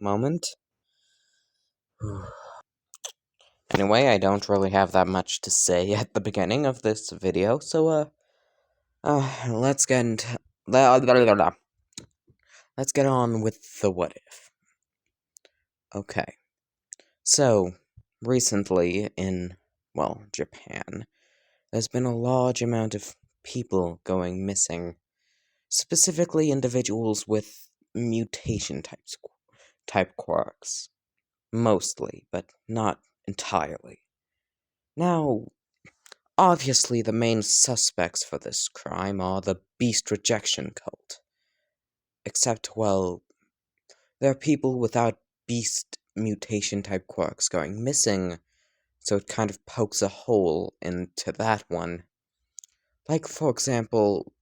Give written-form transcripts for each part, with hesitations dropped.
A moment. Anyway, I don't really have that much to say at the beginning of this video, so let's get into let's get on with the what if. Okay, so recently in Japan, there's been a large amount of people going missing, specifically individuals with mutation type quirks, mostly, but not entirely. Now, obviously, the main suspects for this crime are the beast rejection cult. Except, well, there are people without beast mutation type quirks going missing, so it kind of pokes a hole into that one. Like, for example,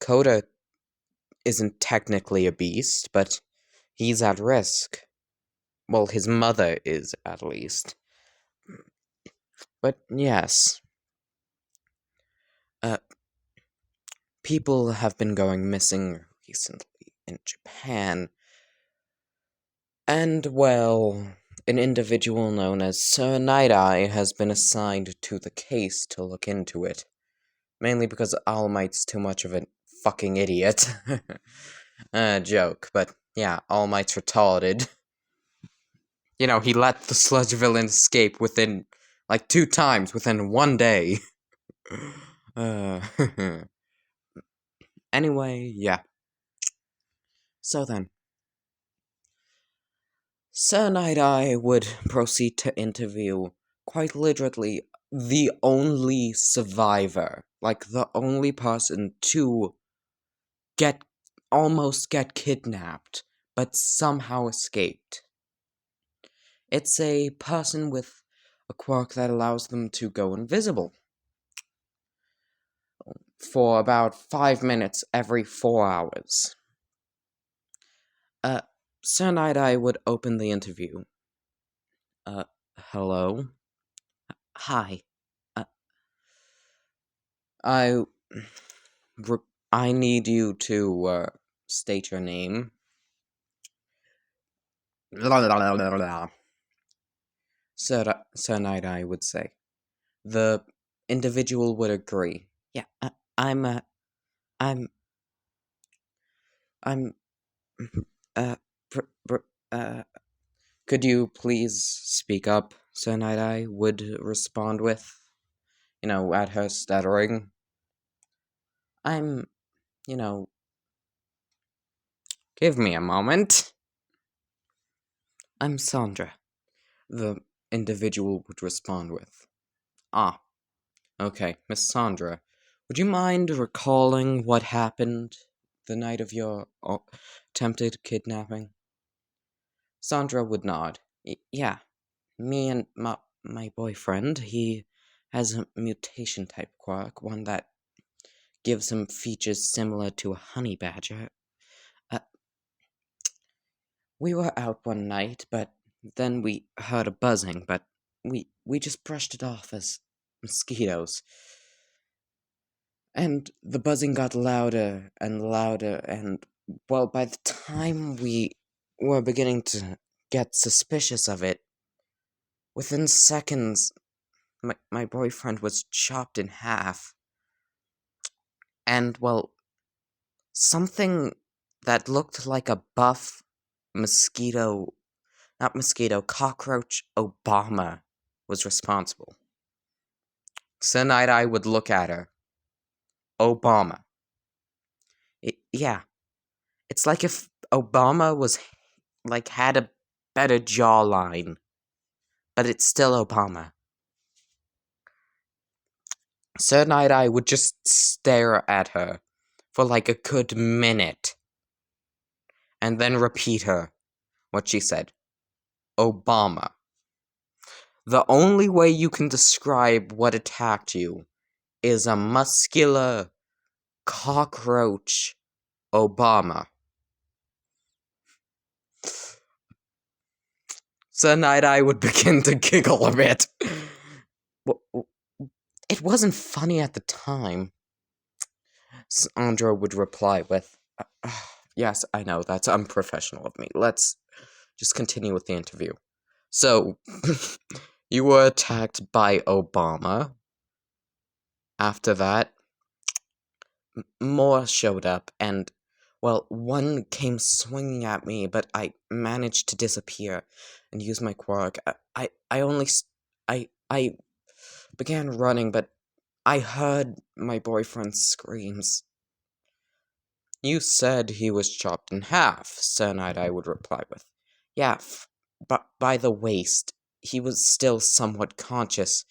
Koda isn't technically a beast, but he's at risk. Well, his mother is, at least. But yes, people have been going missing recently in Japan. And, well, an individual known as Sir Night-Eye has been assigned to the case to look into it. Mainly because All Might's too much of a fucking idiot. Joke, but yeah, All Might's retarded. You know, he let the sludge villain escape within, like, 2 times within 1 day. Anyway, yeah. So then, Sir Night-Eye would proceed to interview, quite literally, the only survivor. Like, the only person to almost get kidnapped, but somehow escaped. It's a person with a quirk that allows them to go invisible for about 5 minutes every 4 hours. Sir Night-Eye would open the interview. Hello? Hi. I need you to, state your name. Sir Night-Eye would say. The individual would agree. Yeah, could you please speak up? Sir Night-Eye would respond with, at her stuttering. Give me a moment. I'm Sandra, the individual would respond with. Ah, okay, Miss Sandra, would you mind recalling what happened the night of your attempted kidnapping? Sandra would nod. Yeah, me and my boyfriend, he has a mutation type quirk, one that gives him features similar to a honey badger. We were out one night, but then we heard a buzzing, but we just brushed it off as mosquitoes. And the buzzing got louder and louder, and, well, by the time we were beginning to get suspicious of it, within seconds, my boyfriend was chopped in half. And, well, something that looked like a buff cockroach Obama was responsible. Sir Night-Eye would look at her. Obama. Yeah. It's like if Obama had a better jawline. But it's still Obama. Sir Night-Eye would just stare at her for like a good minute. And then repeat what she said. Obama. The only way you can describe what attacked you is a muscular cockroach Obama. Sir Night-Eye would begin to giggle a bit. It wasn't funny at the time. Sandra would reply with, yes, I know, that's unprofessional of me. Let's just continue with the interview. So, you were attacked by Obama. After that, more showed up, and, well, one came swinging at me, but I managed to disappear and use my quirk. I began running, but I heard my boyfriend's screams. You said he was chopped in half, Sir Knight I would reply with. Yeah, but by the waist. He was still somewhat conscious,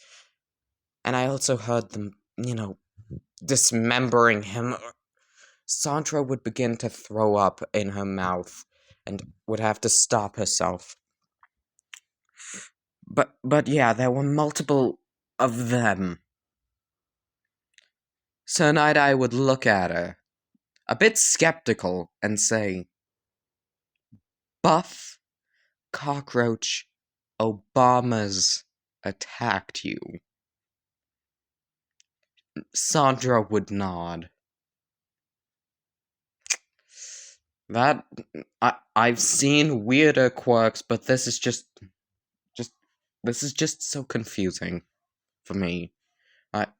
and I also heard them, dismembering him. Sandra would begin to throw up in her mouth and would have to stop herself. But yeah, there were multiple of them. Sir Knight I would look at her, a bit skeptical, and say, Buff Cockroach Obama's attacked you. Sandra would nod. I've seen weirder quirks, but this is just so confusing for me.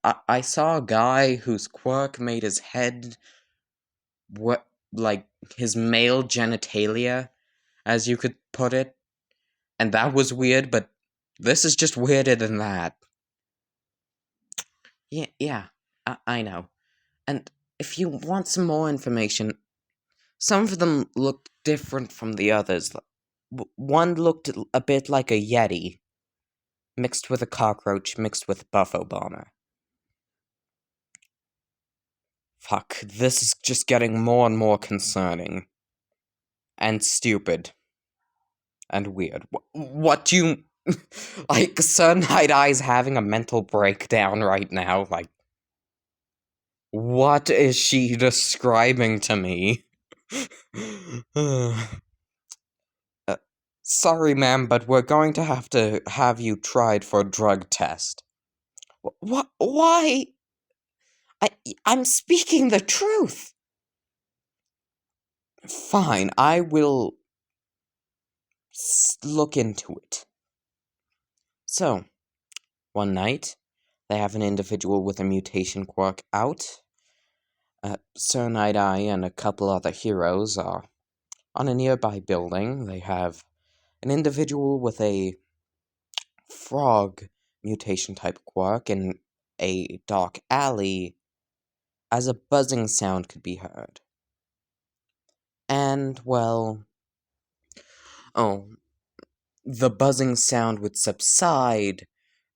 I saw a guy whose quirk made his head like his male genitalia, as you could put it, and that was weird, but this is just weirder than that. Yeah, I know. And if you want some more information, some of them looked different from the others. One looked a bit like a yeti, mixed with a cockroach, mixed with Buff Obama. Fuck, this is just getting more and more concerning. And stupid. And weird. What do you... like, Sir Night Eye's having a mental breakdown right now, like... What is she describing to me? Sorry, ma'am, but we're going to have you tried for a drug test. What? Why? I'm speaking the truth. Fine, I will look into it. So, one night, they have an individual with a mutation quirk out. Sir Night Eye and a couple other heroes are on a nearby building. They have an individual with a frog mutation type quirk in a dark alley as a buzzing sound could be heard. And, well, the buzzing sound would subside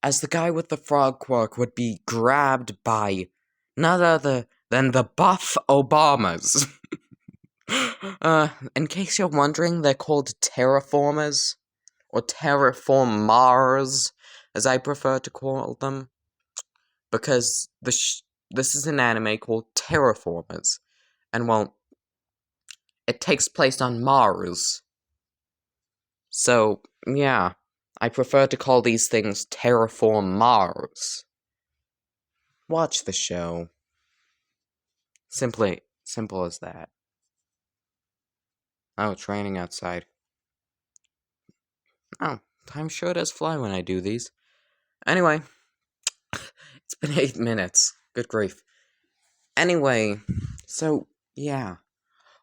as the guy with the frog quirk would be grabbed by none other than the Buff Obamas. In case you're wondering, they're called terraformers, or terraformars, as I prefer to call them, because this is an anime called Terraformers, and well, it takes place on Mars. So, yeah, I prefer to call these things Terraform Mars. Watch the show. Simple as that. Oh, it's raining outside. Oh, time sure does fly when I do these. Anyway, it's been 8 minutes. Good grief. Anyway, so, yeah.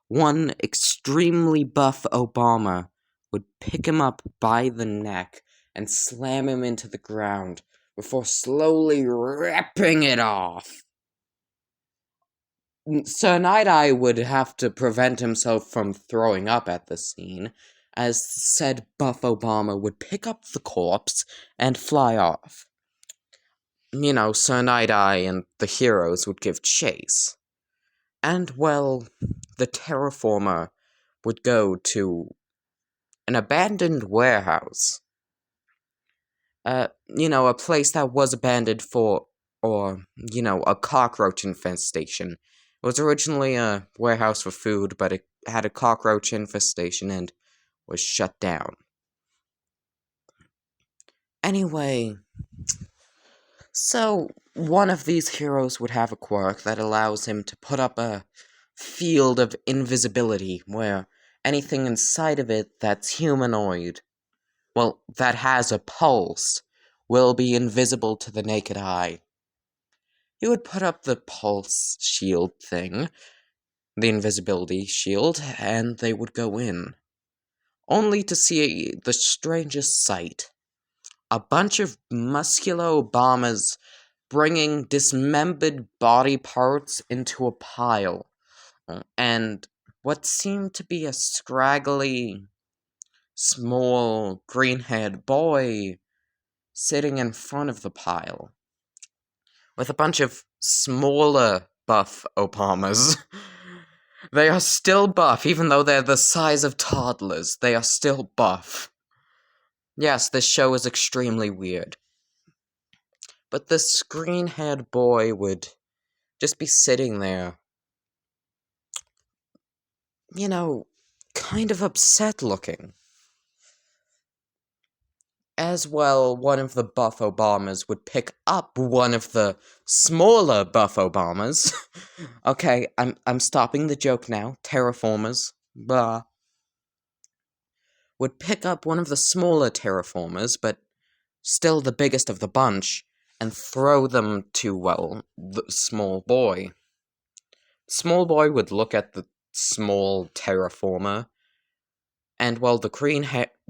One extremely buff Obama would pick him up by the neck and slam him into the ground before slowly ripping it off. Sir Night Eye would have to prevent himself from throwing up at the scene, as said Buff Obama would pick up the corpse and fly off. Sir Night Eye and the heroes would give chase. And, well, the terraformer would go to an abandoned warehouse. A place that was abandoned for, a cockroach infestation. It was originally a warehouse for food, but it had a cockroach infestation and was shut down. Anyway, so one of these heroes would have a quirk that allows him to put up a field of invisibility where anything inside of it that's humanoid, well, that has a pulse, will be invisible to the naked eye. He would put up the pulse shield thing, the invisibility shield, and they would go in, only to see the strangest sight. A bunch of muscular Obamas bringing dismembered body parts into a pile, and what seemed to be a scraggly, small, green-haired boy sitting in front of the pile, with a bunch of smaller buff Obamas. They are still buff, even though they're the size of toddlers. They are still buff. Yes, this show is extremely weird. But this green-haired boy would just be sitting there, kind of upset looking. As well, one of the buff Obamas would pick up one of the smaller buff Obamas. Okay, I'm stopping the joke now. Terraformers. Blah. Would pick up one of the smaller terraformers, but still the biggest of the bunch, and throw them to, well, the small boy. Small boy would look at the small terraformer, and, well, the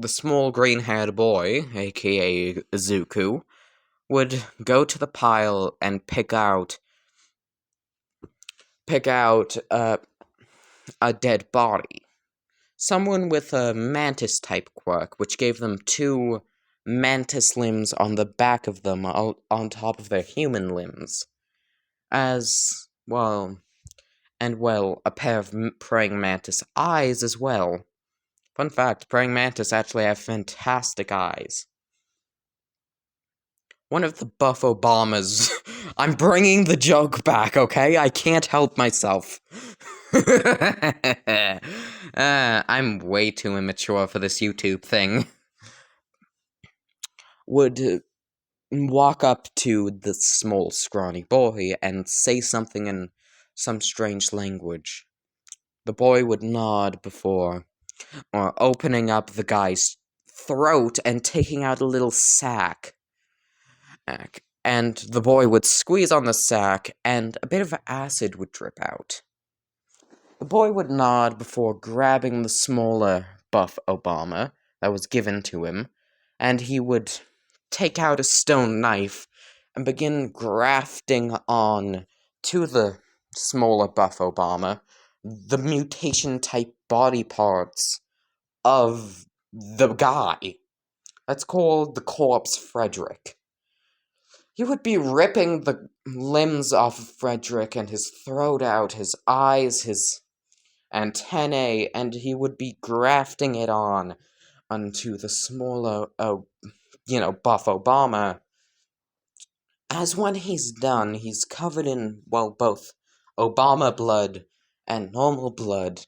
small green-haired boy, aka Izuku, would go to the pile and pick out a dead body. Someone with a mantis-type quirk, which gave them 2 mantis limbs on the back of them, on top of their human limbs. As, well, and, well, a pair of praying mantis eyes as well. Fun fact, praying mantis actually have fantastic eyes. One of the buff Obamas. I'm bringing the joke back, okay? I can't help myself. I'm way too immature for this YouTube thing. Would walk up to the small, scrawny boy and say something in some strange language. The boy would nod before opening up the guy's throat and taking out a little sack. And the boy would squeeze on the sack, and a bit of acid would drip out. The boy would nod before grabbing the smaller buff Obama that was given to him, and he would take out a stone knife and begin grafting on to the smaller buff Obama the mutation-type body parts of the guy. That's called the Corpse Frederick. He would be ripping the limbs off of Frederick and his throat out, his eyes, his antennae, and he would be grafting it on onto the smaller, buff Obama. As when he's done, he's covered in, well, both Obama blood and normal blood,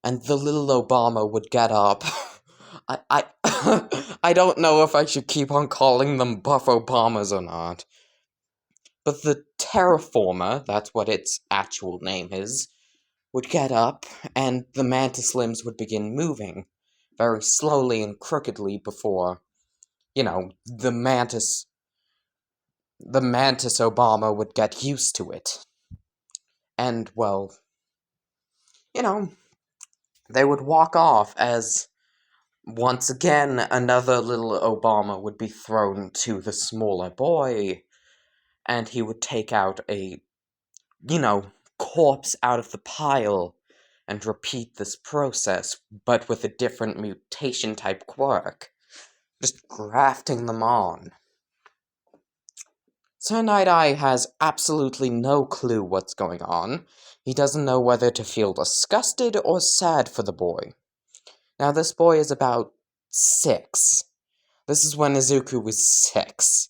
and the little Obama would get up. I I don't know if I should keep on calling them buff Obamas or not. But the terraformer, that's what its actual name is, would get up, and the mantis limbs would begin moving, very slowly and crookedly before, the mantis Obama would get used to it. And, well, they would walk off as, once again, another little Obama would be thrown to the smaller boy, and he would take out a, corpse out of the pile and repeat this process, but with a different mutation-type quirk, just grafting them on. So Night Eye has absolutely no clue what's going on. He doesn't know whether to feel disgusted or sad for the boy. Now, this boy is about 6. This is when Izuku was 6.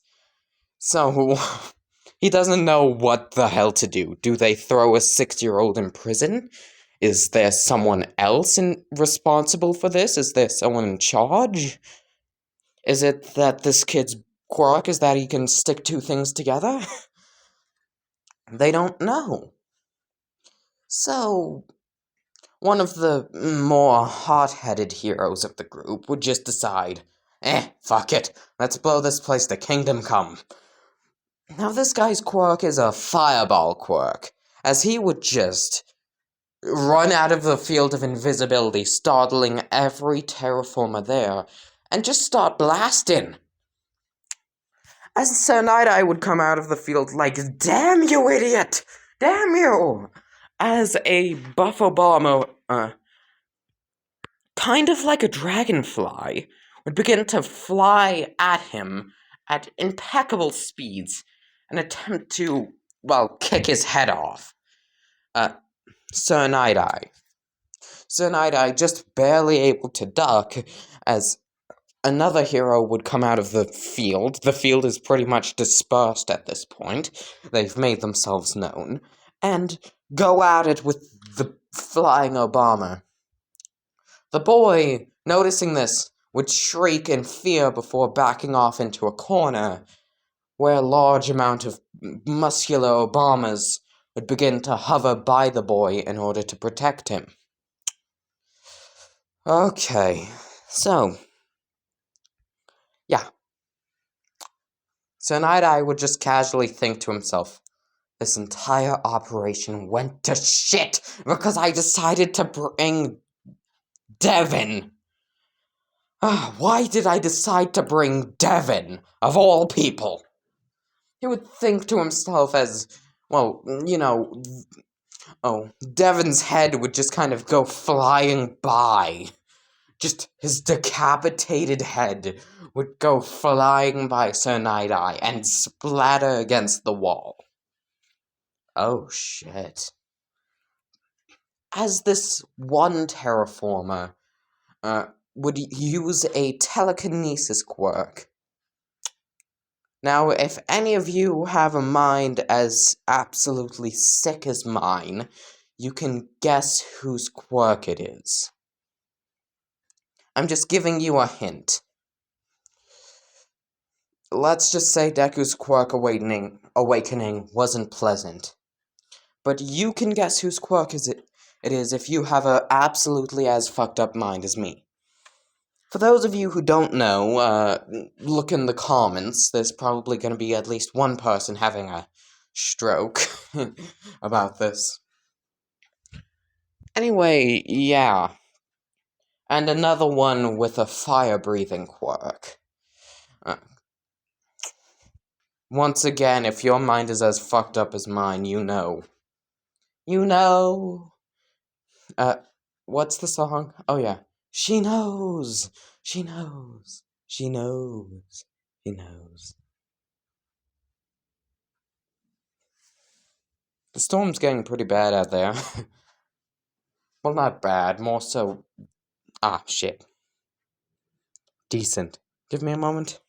So, he doesn't know what the hell to do. Do they throw a 6-year-old in prison? Is there someone else responsible for this? Is there someone in charge? Is it that this kid's quirk is that he can stick 2 things together? They don't know. So, one of the more hot-headed heroes of the group would just decide, fuck it, let's blow this place to kingdom come. Now this guy's quirk is a fireball quirk, as he would just run out of the field of invisibility, startling every terraformer there, and just start blasting. As Sir Night-Eye would come out of the field like, damn you idiot! Damn you! As a buffo bomber, kind of like a dragonfly, would begin to fly at him at impeccable speeds and attempt to, well, kick his head off. Sir Night-Eye. Sir Night-Eye just barely able to duck as another hero would come out of the field. The field is pretty much dispersed at this point. They've made themselves known. And go at it with the flying Obama. The boy, noticing this, would shriek in fear before backing off into a corner, where a large amount of muscular Obamas would begin to hover by the boy in order to protect him. Okay, so, yeah. So Night-Eye would just casually think to himself, this entire operation went to shit because I decided to bring Devin. Why did I decide to bring Devin, of all people? He would think to himself as, well, Devin's head would just kind of go flying by. Just his decapitated head would go flying by Sir Night-Eye and splatter against the wall. Oh, shit. As this one terraformer would use a telekinesis quirk. Now, if any of you have a mind as absolutely sick as mine, you can guess whose quirk it is. I'm just giving you a hint. Let's just say Deku's quirk awakening wasn't pleasant. But you can guess whose quirk it is if you have a absolutely as fucked up mind as me. For those of you who don't know, look in the comments. There's probably going to be at least one person having a stroke about this. Anyway, yeah. And another one with a fire-breathing quirk. Once again, if your mind is as fucked up as mine, you know. You know. What's the song? Oh, yeah. She knows. She knows. She knows. She knows. The storm's getting pretty bad out there. Well, not bad. More so... shit. Decent. Give me a moment.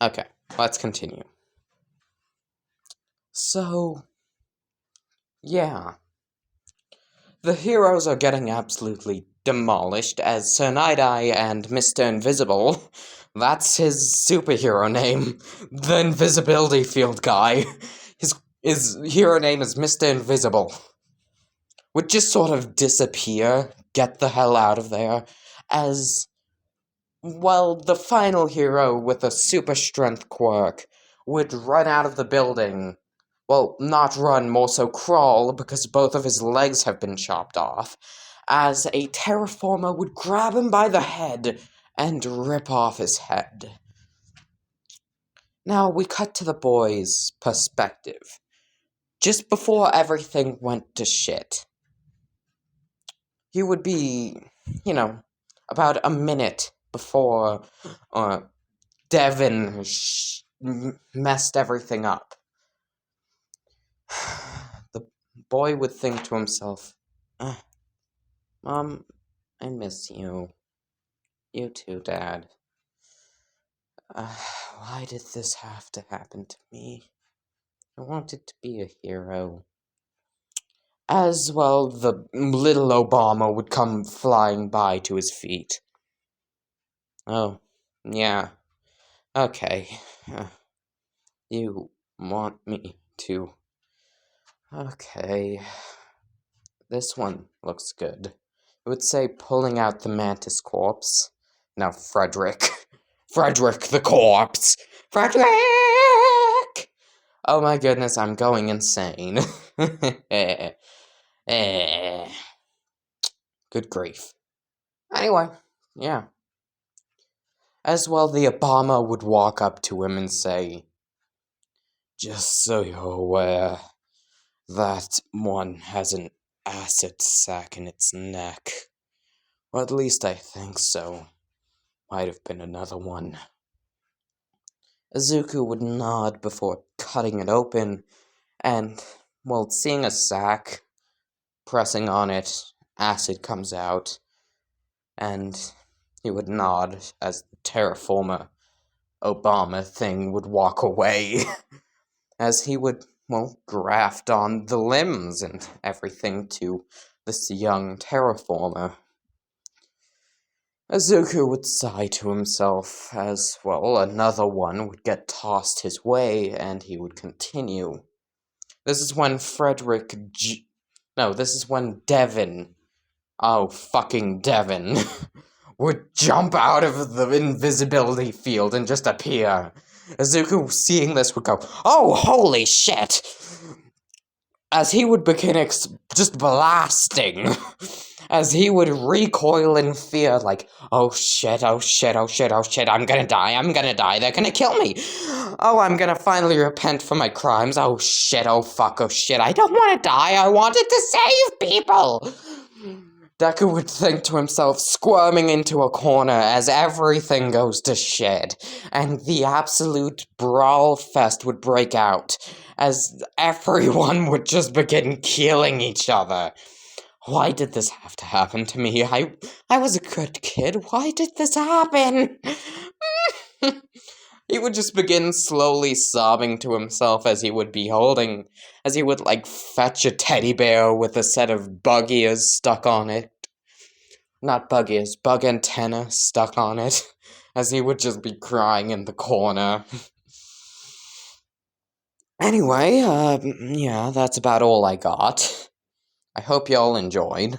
Okay, let's continue. So... yeah. The heroes are getting absolutely demolished as Sir Night-Eye and Mr. Invisible, that's his superhero name, the invisibility field guy, his hero name is Mr. Invisible, would just sort of disappear, get the hell out of there, as, well, the final hero with a super strength quirk would run out of the building. Well, not run, more so crawl, because both of his legs have been chopped off, as a terraformer would grab him by the head and rip off his head. Now, we cut to the boy's perspective. Just before everything went to shit. He would be, about a minute before Devin messed everything up. The boy would think to himself, Mom, I miss you. You too, Dad. Why did this have to happen to me? I wanted to be a hero. As well, the little Obama would come flying by to his feet. Oh, yeah. Okay. You want me to Okay. This one looks good. It would say pulling out the mantis corpse. Now, Frederick. Frederick the corpse! Frederick! Oh my goodness, I'm going insane. Good grief. Anyway, yeah. As well, the Obama would walk up to him and say, "Just so you're aware, that one has an acid sac in its neck. Or at least I think so. Might have been another one." Izuku would nod before cutting it open, and, well, seeing a sac, pressing on it, acid comes out, and he would nod as the terraformer Obama thing would walk away, as he would, well, graft on the limbs and everything to this young terraformer. Izuku would sigh to himself as, well, another one would get tossed his way, and he would continue. This is when this is when Devin, oh, fucking Devin, would jump out of the invisibility field and just appear. Izuku, seeing this, would go, "Oh, holy shit!" As he would begin just blasting, as he would recoil in fear, like, "Oh shit, oh shit, oh shit, oh shit, I'm gonna die, they're gonna kill me! Oh, I'm gonna finally repent for my crimes, oh shit, oh fuck, oh shit, I don't wanna die, I wanted to save people!" Deku would think to himself, squirming into a corner as everything goes to shit, and the absolute brawl fest would break out, as everyone would just begin killing each other. Why did this have to happen to me? I was a good kid. Why did this happen? He would just begin slowly sobbing to himself as he would like fetch a teddy bear with a set of bug ears stuck on it. Not bug ears, bug antenna stuck on it. As he would just be crying in the corner. Anyway, yeah, that's about all I got. I hope y'all enjoyed.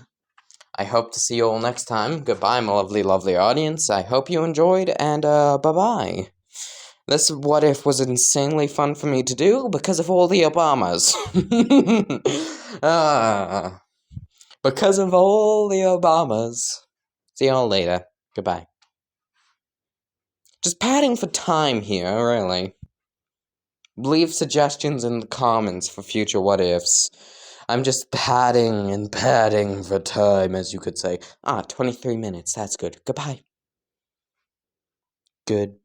I hope to see you all next time. Goodbye, my lovely, lovely audience. I hope you enjoyed, and, bye-bye. This What If was insanely fun for me to do because of all the Obamas. Because of all the Obamas. See y'all later. Goodbye. Just padding for time here, really. Leave suggestions in the comments for future what ifs. I'm just padding and padding for time, as you could say. 23 minutes, that's good. Goodbye. Good.